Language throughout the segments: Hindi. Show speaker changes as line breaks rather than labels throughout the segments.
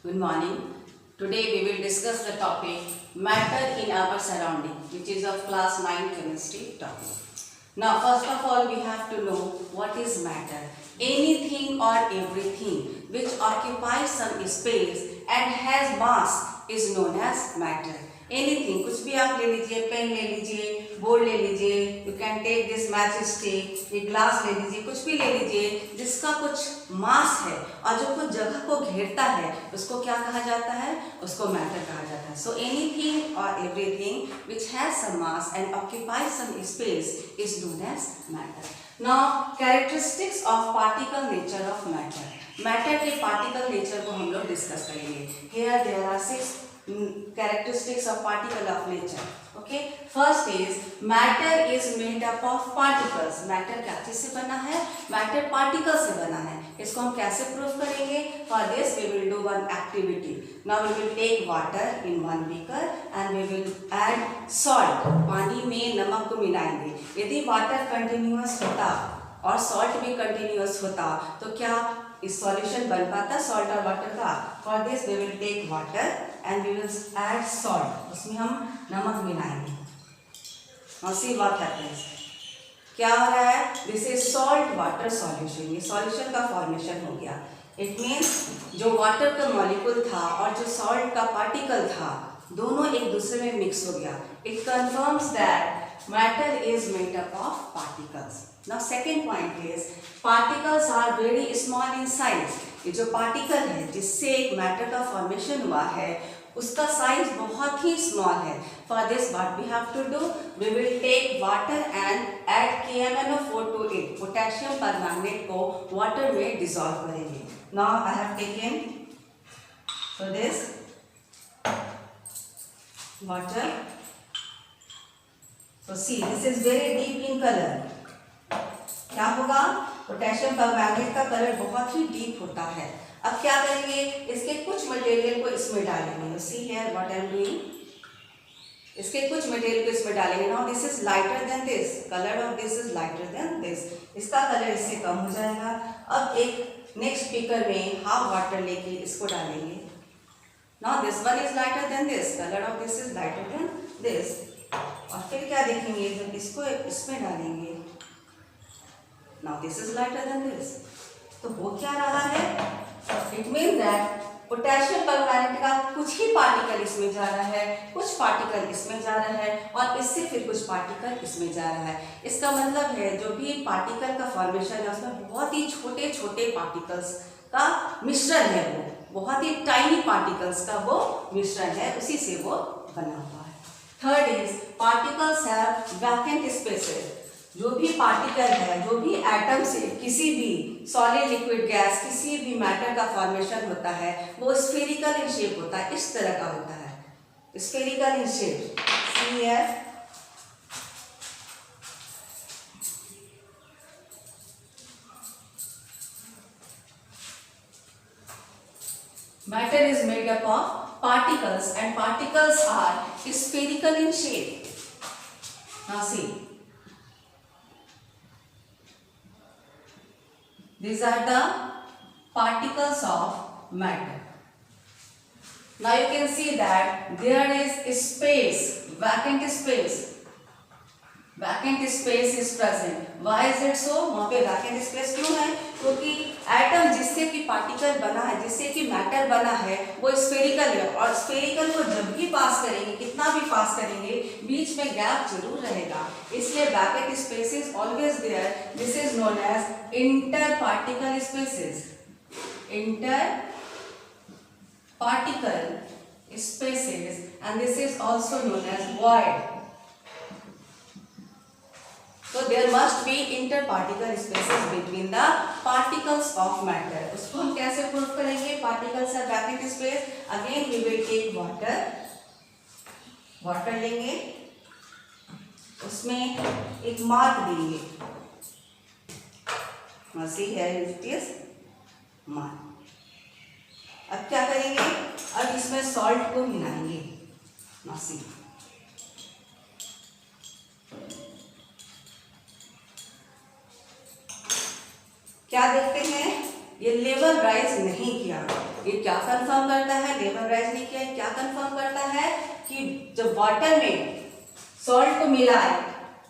Good morning. Today we will discuss the topic matter in our surrounding, which is of class 9 chemistry topic. Now first of all we have to know what is matter. Anything or everything which occupies some space and has mass is known as matter. Anything, कुछ भी आप ले लीजिए, पेन ले लीजिए, बोर्ड ले लीजिए, you can take this matchstick, ये ग्लास ले लीजिए, कुछ भी ले लीजिए जिसका कुछ मास है और जो कुछ जगह को घेरता है उसको क्या कहा जाता है? उसको मैटर कहा जाता है. सो एनीथिंग और everything which has some mass and occupies some space is known as matter. Now characteristics of particle nature of matter. Matter के पार्टिकल नेचर को हम लोग डिस्कस करेंगे. Here there are 6 characteristics of particle of nature. Okay, first is matter is made up of particles. matter क्या चीज से बना है? matter particle से बना है. इसको हम कैसे प्रूव करेंगे? For this we will do one activity. Now we will take water in one beaker and we will add salt. पानी में नमक को मिलाएंगे. यदि water continuous होता और salt भी continuous होता तो क्या इस सॉल्यूशन बन पाता सॉल्ट और वाटर का? For this we will take water and we will add salt. उसमें हम नमक मिलाएंगे. Now see what happens. क्या हो रहा है? This is salt water solution. ये सॉल्यूशन का फॉर्मेशन हो गया. इट मीन्स जो वाटर का मॉलिक्यूल था और जो सॉल्ट का पार्टिकल था दोनों एक दूसरे में मिक्स हो गया. It confirms that matter is made up of particles. Now second point is particles are very small in size. ये जो पार्टिकल है जिससे एक मैटर का फॉर्मेशन हुआ है उसका साइज बहुत ही स्मॉल है. For this what we have to do? We will take water and add KMnO4 to it. Potassium permanganate को वाटर में डिसॉल्व करेंगे. Now I have taken for this water. So see this is very deep in colour. क्या होगा? पोटेशियम परमैंगनेट का कलर बहुत ही डीप होता है. अब क्या करेंगे? इसके कुछ मटेरियल को इसमें डालेंगे. See here what I am doing. इसके कुछ मटेरियल को इसमें डालेंगे. Now this is lighter than this. Colour of this is lighter than this. इसका कलर इससे कम हो जाएगा. अब एक नेक्स्ट बीकर में हाफ वाटर लेके इसको डालेंगे. Now this one is lighter than this. Colour of this is lighter than this. और फिर क्या देखेंगे? जब इसको इसमें डालेंगे now this is lighter than this. तो वो क्या रहा है? It means that potassium permanganate का कुछ ही पार्टिकल इसमें जा रहा है, कुछ पार्टिकल इसमें जा रहा है और इससे फिर कुछ पार्टिकल इसमें जा रहा है. इसका मतलब है जो भी पार्टिकल का फॉर्मेशन है उसमें बहुत ही छोटे छोटे पार्टिकल्स का मिश्रण है. वो बहुत ही टाइनी पार्टिकल्स का वो मिश्रण है, उसी से वो बना हुआ है. Third is particles have vacant spaces. जो भी पार्टिकल है, जो भी एटम से किसी भी सॉलिड लिक्विड गैस किसी भी मैटर का फॉर्मेशन होता है वो स्फेरिकल इन शेप होता है. इस तरह का होता है, spherical in shape. See here. Matter is made up of particles and particles are spherical in shape. Now see, these are the particles of matter. Now you can see that there is space, vacant space. Vacant space is present. Why is it so? वहाँ पे vacant space क्यों है? क्योंकि एटम जिससे कि पार्टिकल बना है, जिससे कि मैटर बना है वो स्फेरिकल है और स्फेरिकल को जब भी पास करेंगे, कितना भी पास करेंगे, बीच में गैप जरूर रहेगा. इसलिए vacant space is always there. This is known as inter particle spaces. Inter particle spaces and this is also known as void. So there must be interparticle spaces between the particles of matter. उसको हम कैसे प्रूव करेंगे? Particles are vacant space. Again we will take water. Water लेंगे, उसमें एक मार्क देंगे. See here it is mark. अब क्या करेंगे? अब इसमें सॉल्ट को मिलाएंगे. See. क्या देखते हैं? ये लेवल राइज नहीं किया. ये क्या कंफर्म करता है, लेमन राइज ने किया, क्या कंफर्म करता है कि जब वाटर में सॉल्ट को मिलाए,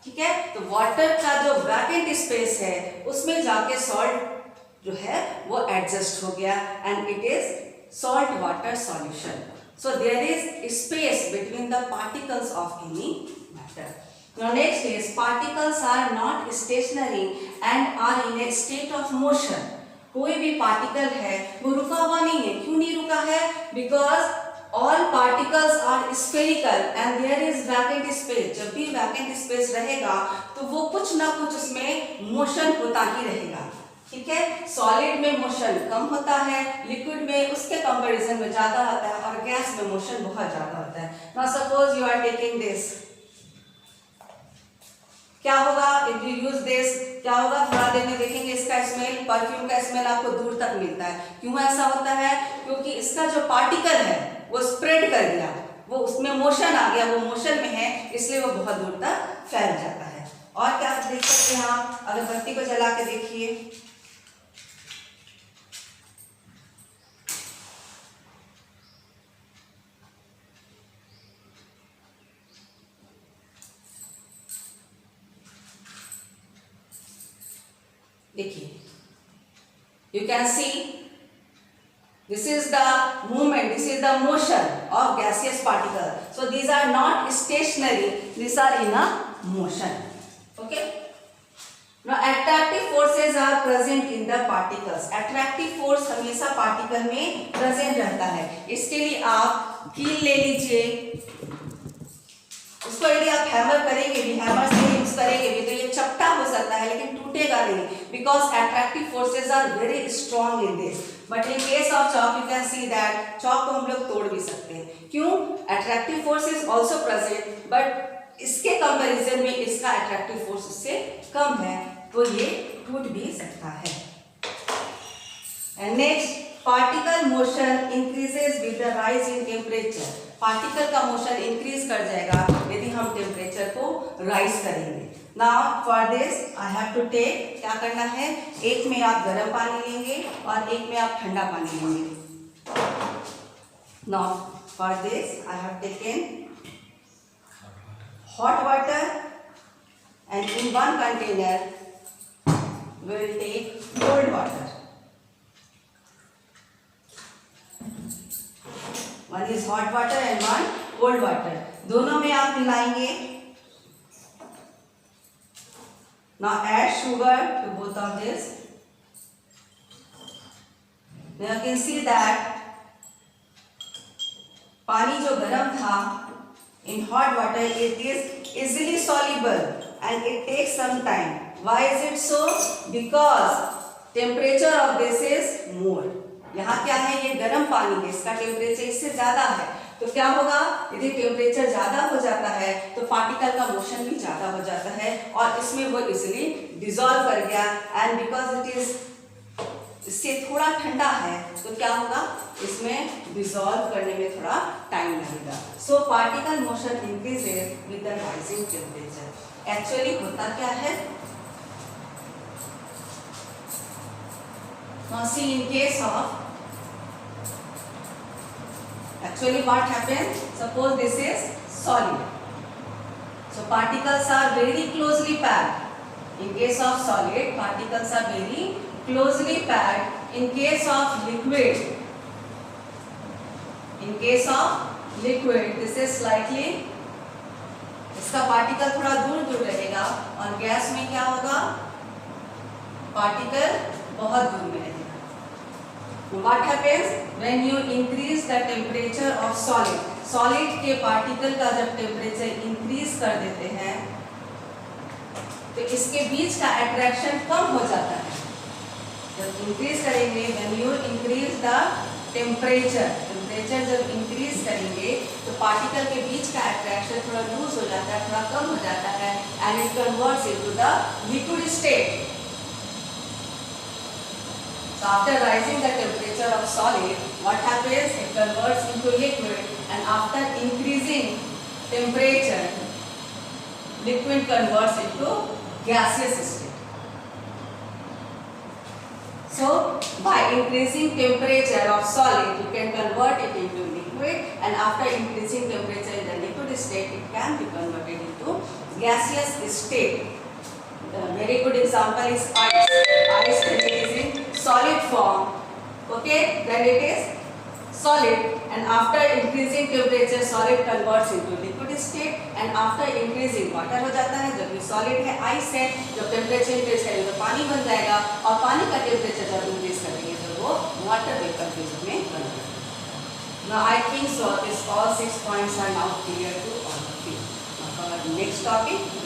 ठीक है, तो वाटर का जो वैकेंट स्पेस है उसमें जाके सॉल्ट जो है वो एडजस्ट हो गया and it is salt water solution. So there is space between the particles of any matter. Now next is particles are not stationary and are in a state of motion. कोई भी पार्टिकल है वो रुका हुआ नहीं है. क्यों नहीं रुका है? Because all particles are spherical and there is vacant space. जब भी vacant space रहेगा तो वो कुछ ना कुछ उसमें मोशन होता ही रहेगा. ठीक है, सॉलिड में मोशन कम होता है, लिक्विड में उसके कंपैरिजन में ज्यादा होता है और गैस में मोशन बहुत ज्यादा होता है. Now suppose you are taking this, क्या होगा इफ यू यूज दिस, क्या होगा थोड़ा देर में देखेंगे इसका स्मेल, परफ्यूम का स्मेल आपको दूर तक मिलता है. क्यों ऐसा होता है? क्योंकि इसका जो पार्टिकल है वो स्प्रेड कर गया, वो उसमें मोशन आ गया, वो मोशन में है इसलिए वो बहुत दूर तक फैल जाता है. और क्या देख सकते हैं आप, अगरबत्ती को जला के देखिए, देखिए, you can see this is the movement, this is the motion of gaseous particle. So these are not stationary, these are in a motion. Okay. Now attractive forces are present in the particles. Attractive force हमेशा पार्टिकल में प्रेजेंट रहता है. इसके लिए आप कील ले लीजिए, उसको यदि आप हैमर करेंगे भी, हैमर से यूज करेंगे भी तो ये चपटा हो सकता है लेकिन टूटेगा नहीं, because attractive forces are very strong in this. But in case of chalk you can see that chalk को हम लोग तोड़ भी सकते हैं. क्यों? Attractive force is also present but इसके कंपेरिजन में इसका अट्रैक्टिव फोर्स उससे कम है तो ये टूट भी सकता है. And next, particle motion increases with the rise in temperature. Particle का मोशन इंक्रीज कर जाएगा यदि हम टेम्परेचर को राइज करेंगे. Now for this I have to take, क्या करना है, एक में आप गर्म पानी लेंगे और एक में आप ठंडा पानी लेंगे. Now for this I have taken hot water and in one container we will take cold water. One is hot water and one cold water. दोनों में आप मिलाएंगे. Now add sugar to both of this. Now you can see that पानी जो गर्म था in hot water it is easily soluble and it takes some time. Why is it so? Because temperature of this is more. यहाँ क्या है, ये गर्म पानी है, इसका टेम्परेचर इससे ज्यादा है. तो क्या होगा, यदि टेम्परेचर ज्यादा हो जाता है तो पार्टिकल का मोशन भी ज्यादा हो जाता है और इसमें वो इजिली डिसॉल्व कर गया. एंड बिकॉज इट इज इससे थोड़ा ठंडा है तो क्या होगा, इसमें डिसॉल्व करने में थोड़ा टाइम लगेगा. So particle motion increases with the rising temperature. Actually होता क्या है, now see in case of, actually what happens, suppose this is solid, so particles are very closely packed. In case of solid, particles are very closely packed. In case of liquid, in case of liquid this is slightly, इसका पार्टिकल थोड़ा दूर दूर रहेगा और गैस में क्या होगा, पार्टिकल बहुत दूर में रहेगा. What happens when you increase the temperature of solid? Solid के पार्टिकल का जब टेम्परेचर इंक्रीज कर देते हैं तो इसके बीच का अट्रैक्शन कम हो जाता है. जब इंक्रीज करेंगे, when you increase the temperature, temperature जब इंक्रीज करेंगे तो पार्टिकल के बीच का अट्रैक्शन थोड़ा लूज हो जाता है, थोड़ा कम हो जाता है and it converts into the liquid state. So after rising the temperature of solid, what happens? It converts into liquid, and after increasing temperature, liquid converts into gaseous state. So by increasing temperature of solid, you can convert it into liquid, and after increasing temperature in the liquid state, it can be converted into gaseous state. A very good example is ice. Ice, when it is in solid form, okay, then it is solid, and after increasing temperature solid converts into liquid state, and after increasing water हो जाता है, जब ये solid है, ice है, जब temperature increase करेंगे तो पानी बन जाएगा, और पानी का temperature जब increase करेंगे तो वो water vapor phase में बन जाएगा. Now I think so this all 6 points are now clear to all of you. Now for our next topic.